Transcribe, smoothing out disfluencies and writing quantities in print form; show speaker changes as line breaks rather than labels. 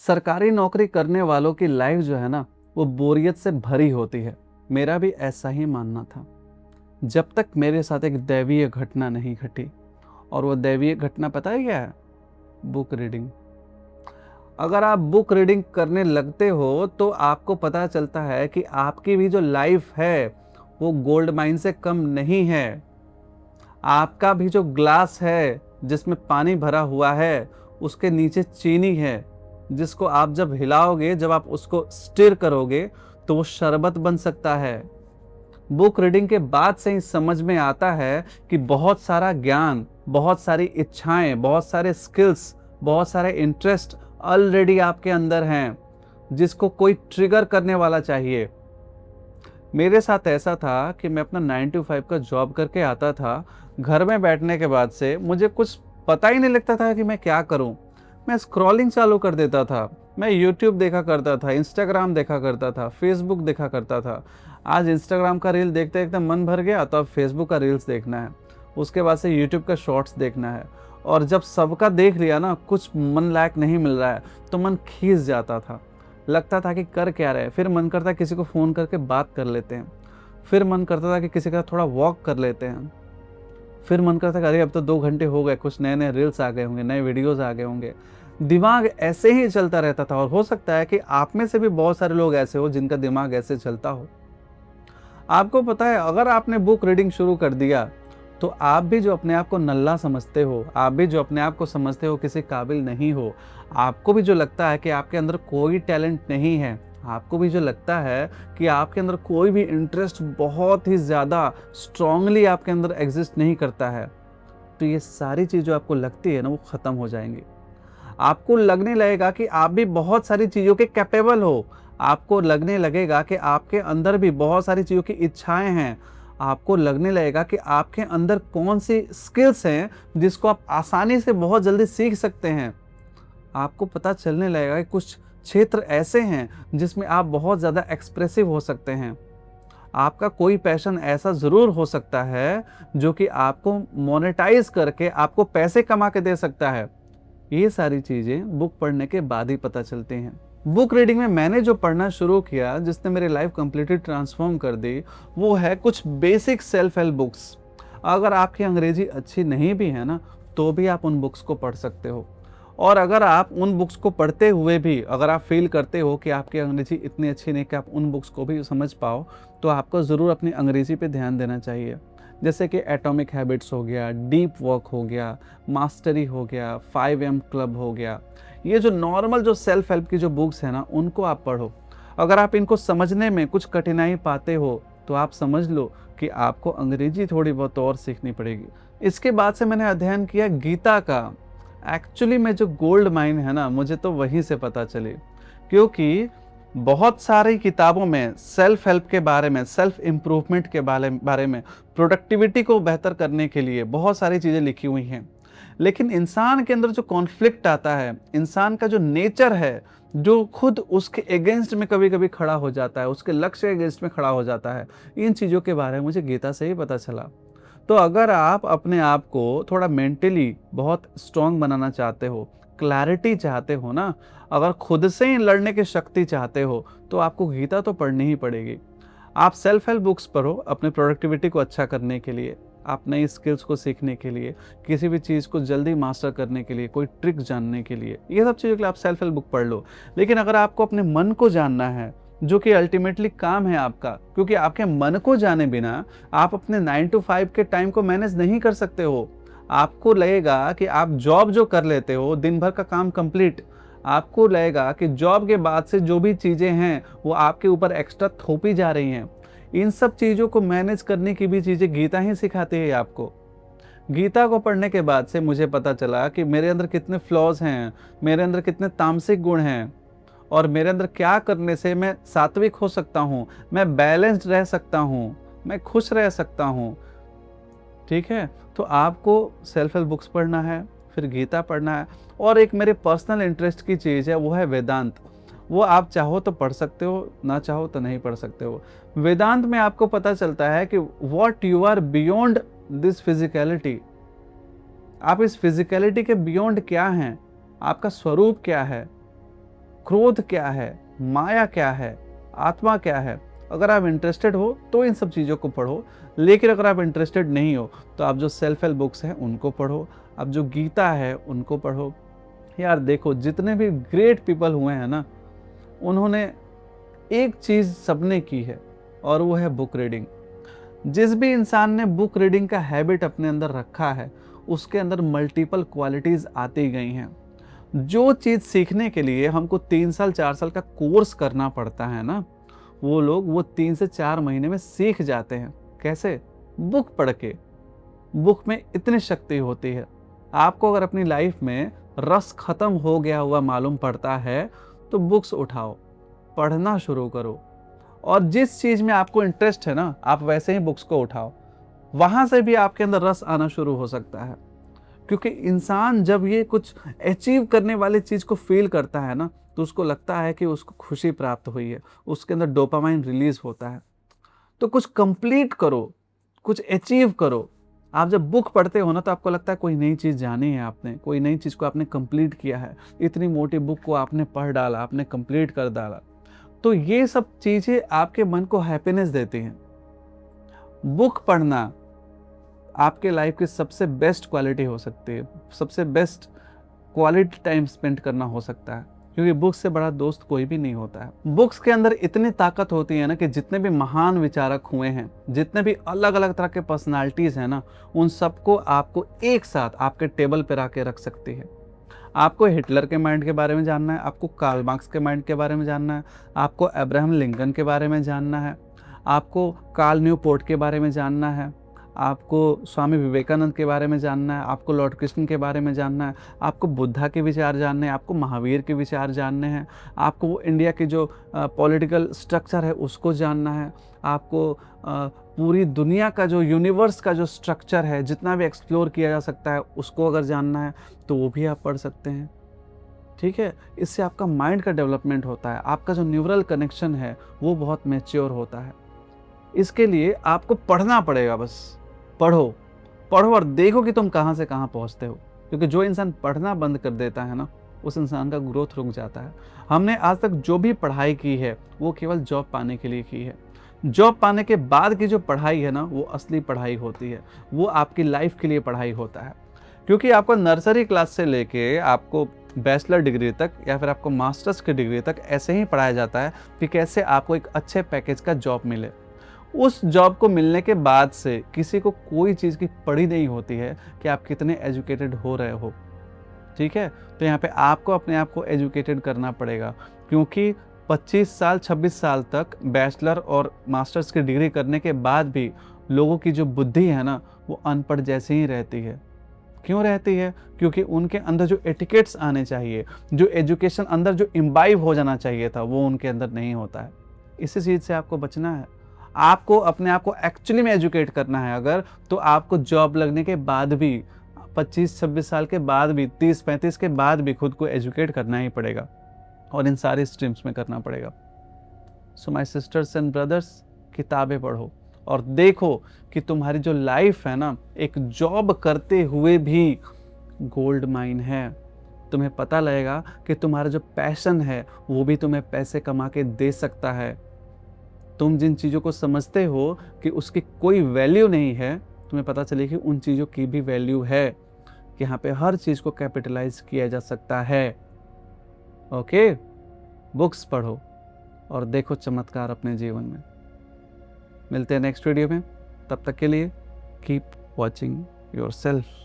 सरकारी नौकरी करने वालों की लाइफ जो है ना, वो बोरियत से भरी होती है। मेरा भी ऐसा ही मानना था, जब तक मेरे साथ एक दैवीय घटना नहीं घटी। और वो दैवीय घटना पता है क्या है? Book reading. अगर आप बुक रीडिंग करने लगते हो तो आपको पता चलता है कि आपकी भी जो लाइफ है वो गोल्ड माइन से कम नहीं है। आपका भी जो ग्लास है जिसमें पानी भरा हुआ है, उसके नीचे चीनी है, जिसको आप जब हिलाओगे, जब आप उसको स्टिर करोगे तो वो शरबत बन सकता है। बुक रीडिंग के बाद से ही समझ में आता है कि बहुत सारा ज्ञान, बहुत सारी इच्छाएं, बहुत सारे स्किल्स, बहुत सारे इंटरेस्ट ऑलरेडी आपके अंदर हैं, जिसको कोई ट्रिगर करने वाला चाहिए। मेरे साथ ऐसा था कि मैं अपना 9 to 5 का जॉब करके आता था। घर में बैठने के बाद से मुझे कुछ पता ही नहीं लगता था कि मैं क्या करूं। मैं स्क्रॉलिंग चालू कर देता था। मैं यूट्यूब देखा करता था, इंस्टाग्राम देखा करता था, फेसबुक देखा करता था। आज इंस्टाग्राम का रील देखते देखते मन भर गया तो अब फेसबुक का रील्स देखना है, उसके बाद से यूट्यूब का शॉर्ट्स देखना है। और जब सबका देख लिया ना, कुछ मन लायक नहीं मिल रहा है तो मन खींच जाता था। लगता था कि कर क्या रहे। फिर मन करता किसी को फ़ोन करके बात कर लेते हैं। फिर मन करता था कि किसी का थोड़ा वॉक कर लेते हैं। फिर मन करता था अरे अब तो 2 घंटे हो गए, कुछ नए नए रील्स आ गए होंगे, नए वीडियोस आ गए होंगे। दिमाग ऐसे ही चलता रहता था। और हो सकता है कि आप में से भी बहुत सारे लोग ऐसे हो जिनका दिमाग ऐसे चलता हो। आपको पता है, अगर आपने बुक रीडिंग शुरू कर दिया तो आप भी जो अपने आप को नल्ला समझते हो, आप भी जो अपने आप को समझते हो किसी काबिल नहीं हो, आपको भी जो लगता है कि आपके अंदर कोई टैलेंट नहीं है, आपको भी जो लगता है कि आपके अंदर कोई भी इंटरेस्ट बहुत ही ज़्यादा स्ट्रांगली आपके अंदर एग्जिस्ट नहीं करता है, तो ये सारी चीज़ जो आपको लगती है ना, वो ख़त्म हो जाएंगी। आपको लगने लगेगा कि आप भी बहुत सारी चीज़ों के कैपेबल हो। आपको लगने लगेगा कि आपके अंदर भी बहुत सारी चीज़ों की इच्छाएं हैं। आपको लगने लगेगा कि आपके अंदर कौन सी स्किल्स हैं जिसको आप आसानी से बहुत जल्दी सीख सकते हैं। आपको पता चलने लगेगा कि कुछ क्षेत्र ऐसे हैं जिसमें आप बहुत ज़्यादा एक्सप्रेसिव हो सकते हैं। आपका कोई पैशन ऐसा ज़रूर हो सकता है जो कि आपको मोनेटाइज करके आपको पैसे कमा के दे सकता है। ये सारी चीज़ें बुक पढ़ने के बाद ही पता चलती हैं। बुक रीडिंग में मैंने जो पढ़ना शुरू किया, जिसने मेरी लाइफ कंप्लीटली ट्रांसफॉर्म कर दी, वो है कुछ बेसिक सेल्फ हेल्प बुक्स। अगर आपकी अंग्रेजी अच्छी नहीं भी है ना, तो भी आप उन बुक्स को पढ़ सकते हो। और अगर आप उन बुक्स को पढ़ते हुए भी अगर आप फील करते हो कि आपकी अंग्रेजी इतनी अच्छी नहीं कि आप उन बुक्स को भी समझ पाओ, तो आपको ज़रूर अपनी अंग्रेजी पे ध्यान देना चाहिए। जैसे कि एटॉमिक हैबिट्स हो गया, डीप वर्क हो गया, मास्टरी हो गया, 5M क्लब हो गया। ये जो नॉर्मल जो सेल्फ हेल्प की जो बुक्स हैं ना, उनको आप पढ़ो। अगर आप इनको समझने में कुछ कठिनाई पाते हो तो आप समझ लो कि आपको अंग्रेजी थोड़ी बहुत और सीखनी पड़ेगी। इसके बाद से मैंने अध्ययन किया गीता का। एक्चुअली में जो गोल्ड माइन है ना, मुझे तो वहीं से पता चली। क्योंकि बहुत सारी किताबों में सेल्फ हेल्प के बारे में, सेल्फ इम्प्रूवमेंट के बारे में, प्रोडक्टिविटी को बेहतर करने के लिए बहुत सारी चीज़ें लिखी हुई हैं। लेकिन इंसान के अंदर जो कॉन्फ्लिक्ट आता है, इंसान का जो नेचर है, जो खुद उसके अगेंस्ट में कभी कभी खड़ा हो जाता है, उसके लक्ष्य के अगेंस्ट में खड़ा हो जाता है, इन चीज़ों के बारे में मुझे गीता से ही पता चला। तो अगर आप अपने आप को थोड़ा मेंटली बहुत स्ट्रांग बनाना चाहते हो, क्लैरिटी चाहते हो ना, अगर खुद से ही लड़ने की शक्ति चाहते हो, तो आपको गीता तो पढ़नी ही पड़ेगी। आप सेल्फ हेल्प बुक्स पढ़ो अपने प्रोडक्टिविटी को अच्छा करने के लिए, आप नई स्किल्स को सीखने के लिए, किसी भी चीज़ को जल्दी मास्टर करने के लिए, कोई ट्रिक जानने के लिए, ये सब चीज़ों के लिए आप सेल्फ हेल्प बुक पढ़ लो। लेकिन अगर आपको अपने मन को जानना है, जो कि अल्टीमेटली काम है आपका, क्योंकि आपके मन को जाने बिना आप अपने 9 to 5 के टाइम को मैनेज नहीं कर सकते हो। आपको लगेगा कि आप जॉब जो कर लेते हो, दिन भर का काम कंप्लीट, आपको लगेगा कि जॉब के बाद से जो भी चीज़ें हैं वो आपके ऊपर एक्स्ट्रा थोपी जा रही हैं। इन सब चीज़ों को मैनेज करने की भी चीज़ें गीता ही सिखाती है आपको। गीता को पढ़ने के बाद से मुझे पता चला कि मेरे अंदर कितने फ्लॉज हैं, मेरे अंदर कितने तामसिक गुण हैं, और मेरे अंदर क्या करने से मैं सात्विक हो सकता हूँ, मैं बैलेंस्ड रह सकता हूँ, मैं खुश रह सकता हूँ। ठीक है, तो आपको सेल्फ हेल्प बुक्स पढ़ना है, फिर गीता पढ़ना है, और एक मेरे पर्सनल इंटरेस्ट की चीज़ है, वो है वेदांत। वो आप चाहो तो पढ़ सकते हो, ना चाहो तो नहीं पढ़ सकते हो। वेदांत में आपको पता चलता है कि what you are beyond this physicality. आप इस फिजिकलिटी के बियॉन्ड क्या हैं, आपका स्वरूप क्या है। क्रोध क्या है, माया क्या है, आत्मा क्या है। अगर आप इंटरेस्टेड हो तो इन सब चीज़ों को पढ़ो, लेकिन अगर आप इंटरेस्टेड नहीं हो तो आप जो सेल्फ हेल्प बुक्स हैं उनको पढ़ो, आप जो गीता है उनको पढ़ो। यार देखो, जितने भी ग्रेट पीपल हुए हैं ना, उन्होंने एक चीज़ सबने की है, और वो है बुक रीडिंग। जिस भी इंसान ने बुक रीडिंग का हैबिट अपने अंदर रखा है, उसके अंदर मल्टीपल क्वालिटीज़ आती गई हैं। जो चीज़ सीखने के लिए हमको 3 साल 4 साल का कोर्स करना पड़ता है ना, वो लोग वो 3 से 4 महीने में सीख जाते हैं। कैसे? बुक पढ़ के। बुक में इतनी शक्ति होती है। आपको अगर अपनी लाइफ में रस खत्म हो गया हुआ मालूम पड़ता है तो बुक्स उठाओ, पढ़ना शुरू करो, और जिस चीज़ में आपको इंटरेस्ट है ना, आप वैसे ही बुक्स को उठाओ। वहाँ से भी आपके अंदर रस आना शुरू हो सकता है। क्योंकि इंसान जब ये कुछ अचीव करने वाली चीज़ को फील करता है ना, तो उसको लगता है कि उसको खुशी प्राप्त हुई है, उसके अंदर डोपामाइन रिलीज होता है। तो कुछ कंप्लीट करो, कुछ अचीव करो। आप जब बुक पढ़ते हो ना, तो आपको लगता है कोई नई चीज़ जानी है आपने, कोई नई चीज़ को आपने कंप्लीट किया है। इतनी मोटी बुक को आपने पढ़ डाला, आपने कंप्लीट कर डाला। तो ये सब चीज़ें आपके मन को हैप्पीनेस देती हैं। बुक पढ़ना आपके लाइफ की सबसे बेस्ट क्वालिटी हो सकती है, सबसे बेस्ट क्वालिटी टाइम स्पेंड करना हो सकता है, क्योंकि बुक्स से बड़ा दोस्त कोई भी नहीं होता है। बुक्स के अंदर इतनी ताकत होती है ना, कि जितने भी महान विचारक हुए हैं, जितने भी अलग अलग तरह के पर्सनालिटीज़ हैं ना, उन सबको आपको एक साथ आपके टेबल पर आके रख सकती है। आपको हिटलर के माइंड के बारे में जानना है, आपको कार्ल मार्क्स के माइंड के बारे में जानना है, आपको अब्राहम लिंकन के बारे में जानना है, आपको कार्ल न्यूपोर्ट के बारे में जानना है, आपको स्वामी विवेकानंद के बारे में जानना है, आपको लॉर्ड कृष्ण के बारे में जानना है, आपको बुद्धा के विचार जानने हैं, आपको महावीर के विचार जानने हैं, आपको इंडिया की जो पॉलिटिकल स्ट्रक्चर है उसको जानना है, आपको पूरी दुनिया का जो यूनिवर्स का जो स्ट्रक्चर है, जितना भी एक्सप्लोर किया जा सकता है, उसको अगर जानना है तो वो भी आप पढ़ सकते हैं। ठीक है, इससे आपका माइंड का डेवलपमेंट होता है, आपका जो न्यूरल कनेक्शन है वो बहुत मैच्योर होता है। इसके लिए आपको पढ़ना पड़ेगा। बस पढ़ो, पढ़ो और देखो कि तुम कहाँ से कहाँ पहुँचते हो। क्योंकि जो इंसान पढ़ना बंद कर देता है ना, उस इंसान का ग्रोथ रुक जाता है। हमने आज तक जो भी पढ़ाई की है वो केवल जॉब पाने के लिए की है। जॉब पाने के बाद की जो पढ़ाई है ना, वो असली पढ़ाई होती है, वो आपकी लाइफ के लिए पढ़ाई होता है। क्योंकि आपको नर्सरी क्लास से लेके आपको बैचलर डिग्री तक या फिर आपको मास्टर्स की डिग्री तक ऐसे ही पढ़ाया जाता है कि कैसे आपको एक अच्छे पैकेज का जॉब मिले। उस जॉब को मिलने के बाद से किसी को कोई चीज़ की पड़ी नहीं होती है कि आप कितने एजुकेटेड हो रहे हो। ठीक है, तो यहाँ पे आपको अपने आप को एजुकेटेड करना पड़ेगा, क्योंकि 25 साल 26 साल तक बैचलर और मास्टर्स की डिग्री करने के बाद भी लोगों की जो बुद्धि है ना, वो अनपढ़ जैसी ही रहती है। क्यों रहती है? क्योंकि उनके अंदर जो एटिकेट्स आने चाहिए, जो एजुकेशन अंदर जो इम्बाइव हो जाना चाहिए था, वो उनके अंदर नहीं होता है। इसी चीज़ से आपको बचना है। आपको अपने आप को एक्चुअली में एजुकेट करना है अगर, तो आपको जॉब लगने के बाद भी, 25-26 साल के बाद भी, 30-35 के बाद भी खुद को एजुकेट करना ही पड़ेगा, और इन सारी स्ट्रीम्स में करना पड़ेगा। So my sister's and brothers, किताबें पढ़ो और देखो कि तुम्हारी जो लाइफ है ना, एक जॉब करते हुए भी गोल्ड माइन है। तुम्हें पता लगेगा कि तुम्हारा जो पैशन है वो भी तुम्हें पैसे कमा के दे सकता है। तुम जिन चीज़ों को समझते हो कि उसकी कोई वैल्यू नहीं है, तुम्हें पता चले कि उन चीज़ों की भी वैल्यू है, कि यहाँ पे हर चीज़ को कैपिटलाइज किया जा सकता है। ओके, बुक्स पढ़ो और देखो चमत्कार अपने जीवन में। मिलते हैं नेक्स्ट वीडियो में, तब तक के लिए कीप वॉचिंग योरसेल्फ।